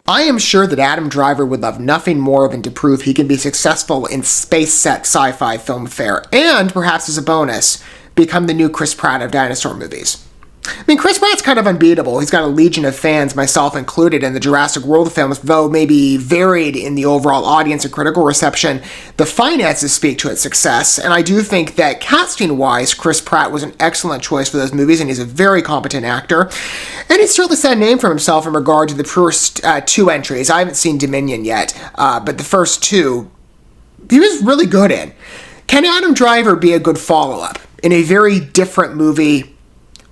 I am sure that Adam Driver would love nothing more than to prove he can be successful in space-set sci-fi film fare, and, perhaps as a bonus, become the new Chris Pratt of dinosaur movies. I mean, Chris Pratt's kind of unbeatable. He's got a legion of fans, myself included, in the Jurassic World films, though maybe varied in the overall audience and critical reception. The finances speak to its success, and I do think that casting-wise, Chris Pratt was an excellent choice for those movies, and he's a very competent actor. And he's certainly set a name for himself in regard to the first two entries. I haven't seen Dominion yet, but the first two, he was really good in. Can Adam Driver be a good follow-up in a very different movie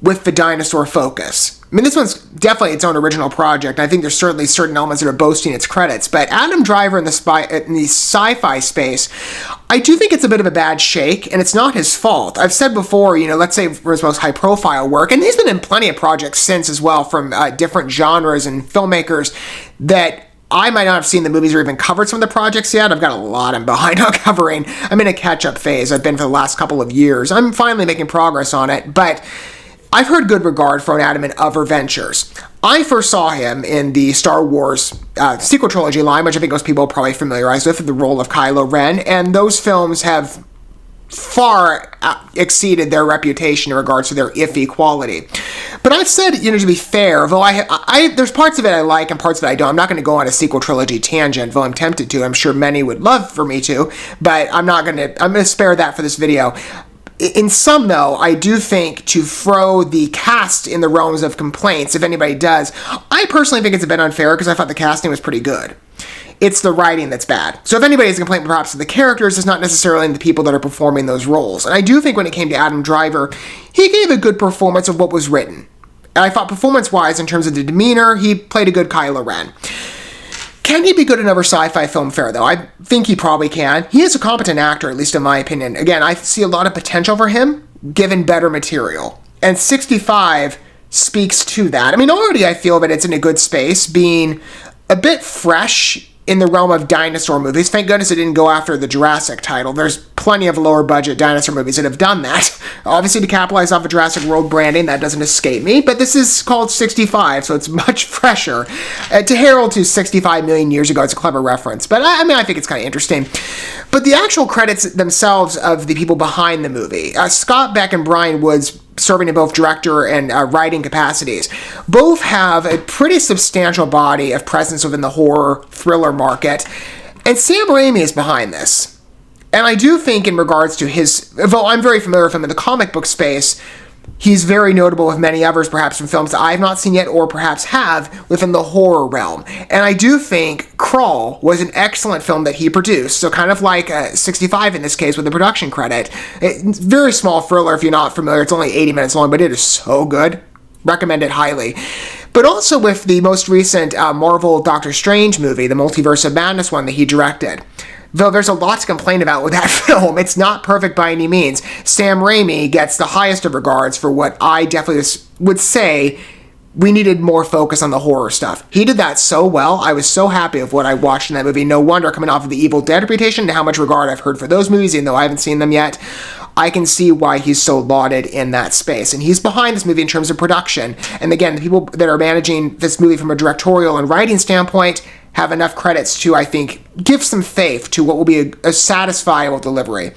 with the dinosaur focus? I mean, this one's definitely its own original project. I think there's certainly certain elements that are boasting its credits, but Adam Driver in the sci-fi space, I do think it's a bit of a bad shake, and it's not his fault. I've said before, let's say for his most high-profile work, and he's been in plenty of projects since as well from different genres and filmmakers that I might not have seen the movies or even covered some of the projects yet. I've got a lot I'm behind on covering. I'm in a catch-up phase. I've been for the last couple of years. I'm finally making progress on it, but I've heard good regard for Adam in other ventures. I first saw him in the Star Wars sequel trilogy line, which I think most people are probably familiarized with, the role of Kylo Ren, and those films have far exceeded their reputation in regards to their iffy quality. But I've said, to be fair, though there's parts of it I like and parts that I don't. I'm not going to go on a sequel trilogy tangent, though I'm tempted to. I'm sure many would love for me to, but I'm going to spare that for this video. In sum, though, I do think to throw the cast in the realms of complaints, if anybody does, I personally think it's a bit unfair because I thought the casting was pretty good. It's the writing that's bad. So if anybody's complaint perhaps to the characters, it's not necessarily in the people that are performing those roles. And I do think when it came to Adam Driver, he gave a good performance of what was written. And I thought performance-wise, in terms of the demeanor, he played a good Kylo Ren. Can he be good in another sci-fi film fare, though? I think he probably can. He is a competent actor, at least in my opinion. Again, I see a lot of potential for him, given better material. And 65 speaks to that. I mean, already I feel that it's in a good space, being a bit fresh in the realm of dinosaur movies. Thank goodness it didn't go after the Jurassic title. There's plenty of lower budget dinosaur movies that have done that. Obviously to capitalize off of Jurassic World branding, that doesn't escape me, but this is called 65, so it's much fresher. To herald to 65 million years ago, it's a clever reference, but I think it's kind of interesting. But the actual credits themselves of the people behind the movie, Scott Beck and Brian Woods, serving in both director and writing capacities, both have a pretty substantial body of presence within the horror thriller market, and Sam Raimi is behind this. And I do think in regards to though I'm very familiar with him in the comic book space, he's very notable with many others, perhaps from films that I've not seen yet or perhaps have within the horror realm. And I do think Crawl was an excellent film that he produced, so kind of like 65 in this case with the production credit. It's a very small thriller if you're not familiar. It's only 80 minutes long, but it is so good. Recommend it highly. But also with the most recent Marvel Doctor Strange movie, the Multiverse of Madness one that he directed. Though there's a lot to complain about with that film, it's not perfect by any means. Sam Raimi gets the highest of regards for what I definitely would say we needed more focus on the horror stuff. He did that so well. I was so happy with what I watched in that movie. No wonder, coming off of the Evil Dead reputation and how much regard I've heard for those movies, even though I haven't seen them yet, I can see why he's so lauded in that space. And he's behind this movie in terms of production. And again, the people that are managing this movie from a directorial and writing standpoint have enough credits to, I think, give some faith to what will be a satisfiable delivery.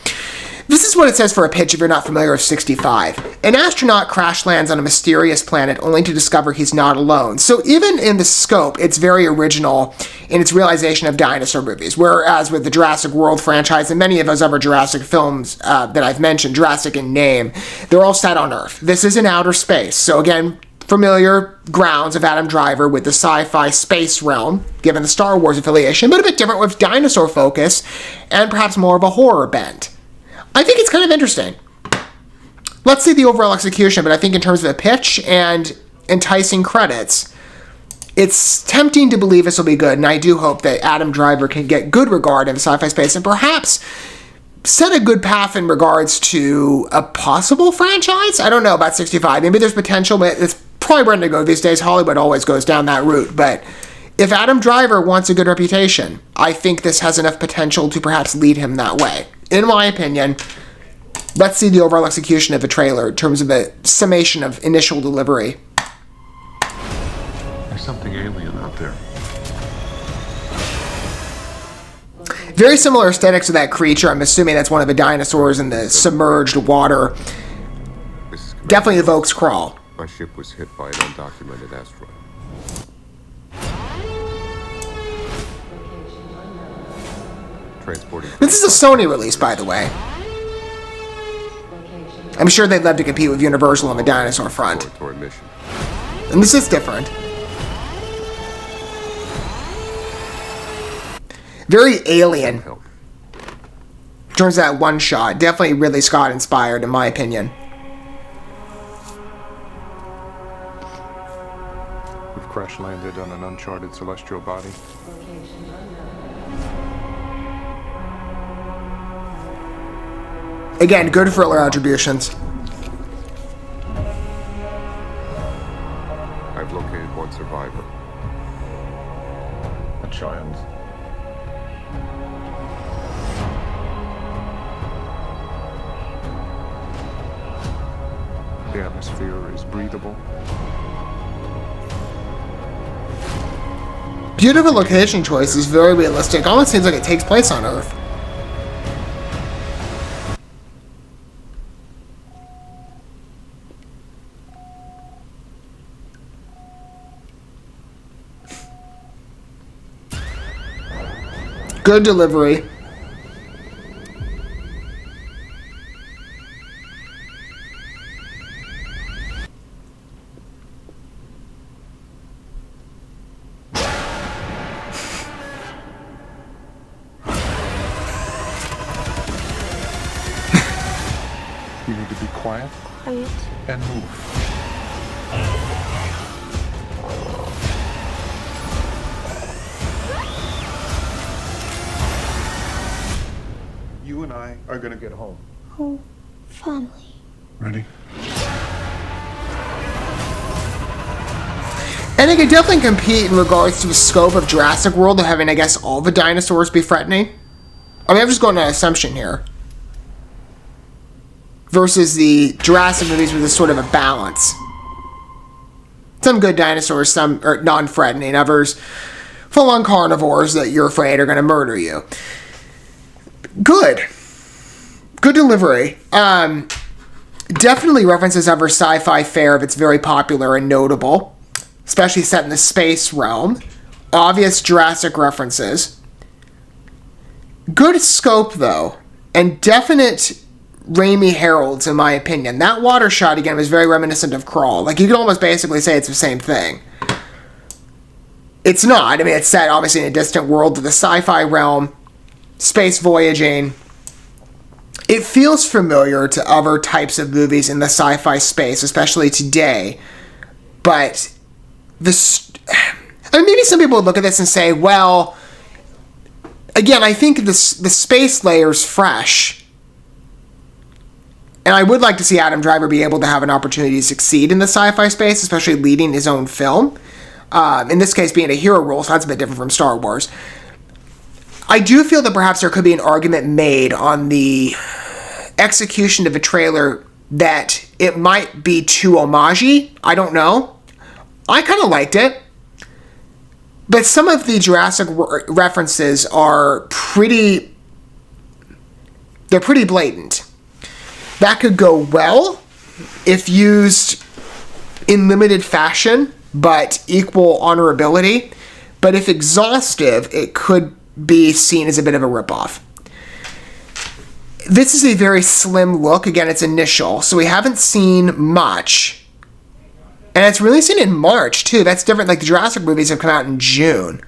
This is what it says for a pitch if you're not familiar with 65. An astronaut crash lands on a mysterious planet only to discover he's not alone. So even in the scope, it's very original in its realization of dinosaur movies. Whereas with the Jurassic World franchise and many of those other Jurassic films that I've mentioned, Jurassic in name, they're all set on Earth. This is in outer space. So again, familiar grounds of Adam Driver with the sci-fi space realm, given the Star Wars affiliation, but a bit different with dinosaur focus and perhaps more of a horror bent. I think it's kind of interesting. Let's see the overall execution, but I think in terms of the pitch and enticing credits, it's tempting to believe this will be good, and I do hope that Adam Driver can get good regard in the sci-fi space and perhaps set a good path in regards to a possible franchise. I don't know about 65. Maybe there's potential, but it's probably where to go these days. Hollywood always goes down that route, but if Adam Driver wants a good reputation, I think this has enough potential to perhaps lead him that way. In my opinion, let's see the overall execution of the trailer in terms of the summation of initial delivery. There's something alien out there. Very similar aesthetics to that creature. I'm assuming that's one of the dinosaurs in the submerged water. Definitely evokes Crawl. My ship was hit by an undocumented asteroid. Transporting. This is a Sony release, by the way. I'm sure they'd love to compete with Universal on the dinosaur front. Mission. And this is different. Very Alien. In terms of that one shot. Definitely Ridley Scott inspired, in my opinion. We've crash landed on an uncharted celestial body. Again, good thriller attributions. I've located one survivor. A child. The atmosphere is breathable. Beautiful location choice is very realistic. Almost seems like it takes place on Earth. Good delivery. You need to be quiet. Quiet. And move. You and I are gonna get home. Oh, family. Ready? And it could definitely compete in regards to the scope of Jurassic World of having, I guess, all the dinosaurs be threatening. I mean, I'm just going on an assumption here. Versus the Jurassic movies with this sort of a balance. Some good dinosaurs, some are non-threatening, others full-on carnivores that you're afraid are going to murder you. Good. Good delivery. Definitely references other sci-fi fare that's very popular and notable. Especially set in the space realm. Obvious Jurassic references. Good scope, though. And definite Raimi heralds, in my opinion. That water shot, again, was very reminiscent of Crawl. Like, you could almost basically say it's the same thing. It's not. I mean, it's set, obviously, in a distant world to the sci-fi realm. Space voyaging. It feels familiar to other types of movies in the sci-fi space, especially today. But this, I mean, maybe some people would look at this and say, well, again, I think the space layer's fresh. And I would like to see Adam Driver be able to have an opportunity to succeed in the sci-fi space, especially leading his own film. In this case, being a hero role, so that's a bit different from Star Wars. I do feel that perhaps there could be an argument made on the execution of a trailer that it might be too homage-y. I don't know. I kind of liked it. But some of the Jurassic references are pretty... they're pretty blatant. That could go well if used in limited fashion, but equal honorability. But if exhaustive, it could be seen as a bit of a ripoff. This is a very slim look. Again, it's initial, so we haven't seen much. And it's releasing in March, too. That's different. Like, the Jurassic movies have come out in June.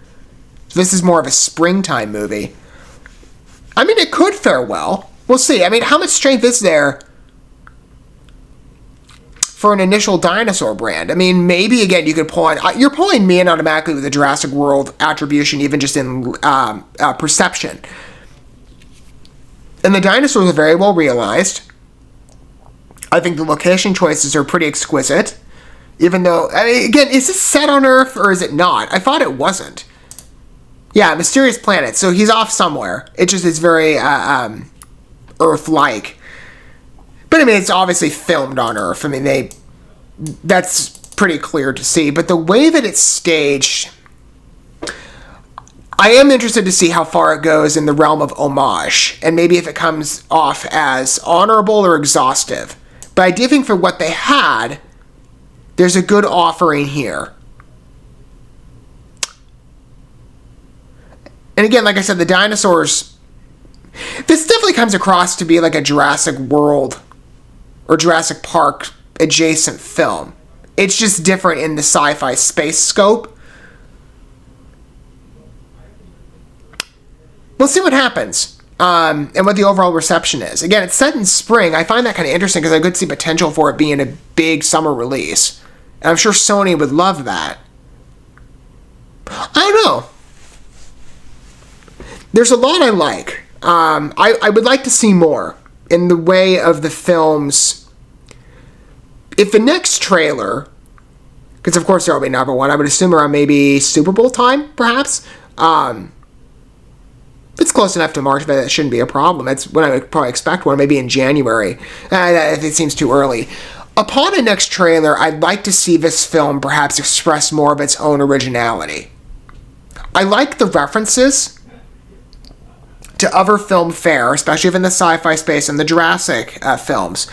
So this is more of a springtime movie. I mean, it could fare well. We'll see. I mean, how much strength is there for an initial dinosaur brand? I mean, maybe, again, you could pull on... You're pulling me in automatically with the Jurassic World attribution, even just in perception. And the dinosaurs are very well realized. I think the location choices are pretty exquisite. Even though... I mean, again, is this set on Earth or is it not? I thought it wasn't. Yeah, mysterious planet. So he's off somewhere. It just is very Earth-like. But I mean, it's obviously filmed on Earth. I mean, that's pretty clear to see. But the way that it's staged, I am interested to see how far it goes in the realm of homage, and maybe if it comes off as honorable or exhaustive. But I do think for what they had, there's a good offering here. And again, like I said, the dinosaurs, this definitely comes across to be like a Jurassic World or Jurassic Park adjacent film. It's just different in the sci-fi space scope. We'll see what happens, and what the overall reception is. Again, it's set in spring. I find that kind of interesting because I could see potential for it being a big summer release. And I'm sure Sony would love that. I don't know. There's a lot I like. I would like to see more in the way of the films. If the next trailer, because of course there will be another one, I would assume around maybe Super Bowl time, perhaps. It's close enough to March, but it shouldn't be a problem. That's when I would probably expect one, maybe in January. If it seems too early. Upon a next trailer, I'd like to see this film perhaps express more of its own originality. I like the references to other film fare, especially in the sci-fi space and the Jurassic films.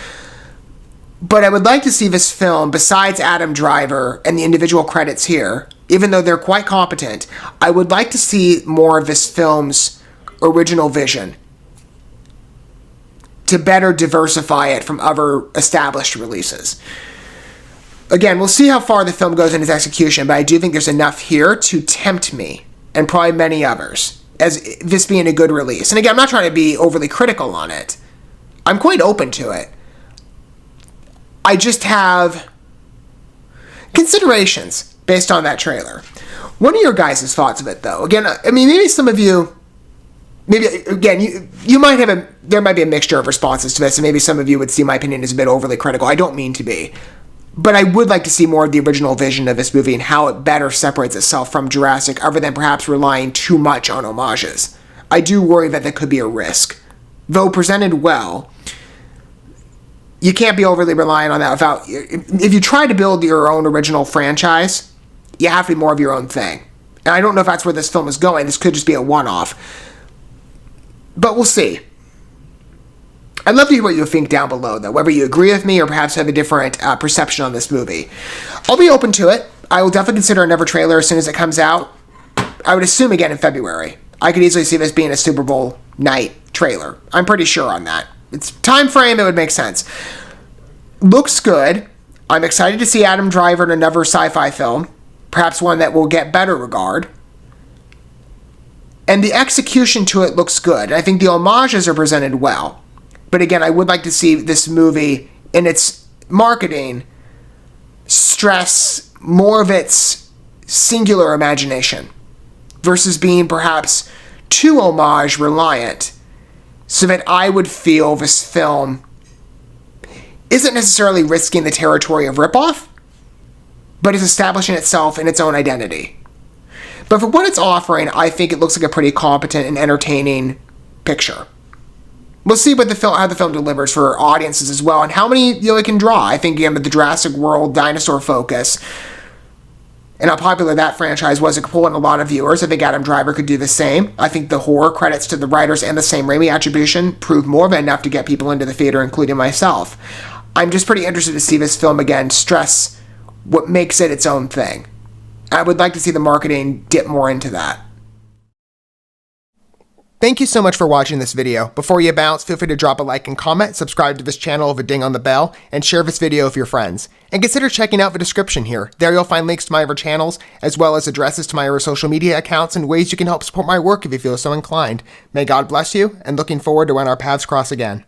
But I would like to see this film, besides Adam Driver and the individual credits here, even though they're quite competent, I would like to see more of this film's original vision to better diversify it from other established releases. Again, we'll see how far the film goes in its execution, but I do think there's enough here to tempt me, and probably many others, as this being a good release. And again, I'm not trying to be overly critical on it. I'm quite open to it. I just have considerations based on that trailer. What are your guys' thoughts of it, though? Again, I mean, maybe some of you, maybe, again, you might have there might be a mixture of responses to this, and maybe some of you would see my opinion as a bit overly critical. I don't mean to be. But I would like to see more of the original vision of this movie and how it better separates itself from Jurassic, other than perhaps relying too much on homages. I do worry that could be a risk. Though presented well, you can't be overly reliant on that without... If you try to build your own original franchise, you have to be more of your own thing. And I don't know if that's where this film is going. This could just be a one-off. But we'll see. I'd love to hear what you think down below, though, whether you agree with me or perhaps have a different perception on this movie. I'll be open to it. I will definitely consider another trailer as soon as it comes out. I would assume again in February. I could easily see this being a Super Bowl night trailer. I'm pretty sure on that. It's time frame, it would make sense. Looks good. I'm excited to see Adam Driver in another sci-fi film, perhaps one that will get better regard. And the execution to it looks good. I think the homages are presented well. But again, I would like to see this movie in its marketing stress more of its singular imagination versus being perhaps too homage reliant, so that I would feel this film isn't necessarily risking the territory of ripoff, but is establishing itself in its own identity. But for what it's offering, I think it looks like a pretty competent and entertaining picture. We'll see what how the film delivers for audiences as well, and how many it can draw. I think again with the Jurassic World dinosaur focus, and how popular that franchise was, it could pull in a lot of viewers. I think Adam Driver could do the same. I think the horror credits to the writers and the Sam Raimi attribution proved more than enough to get people into the theater, including myself. I'm just pretty interested to see this film again stress what makes it its own thing. I would like to see the marketing dip more into that. Thank you so much for watching this video. Before you bounce, feel free to drop a like and comment, subscribe to this channel with a ding on the bell, and share this video with your friends. And consider checking out the description here. There you'll find links to my other channels, as well as addresses to my other social media accounts and ways you can help support my work if you feel so inclined. May God bless you, and looking forward to when our paths cross again.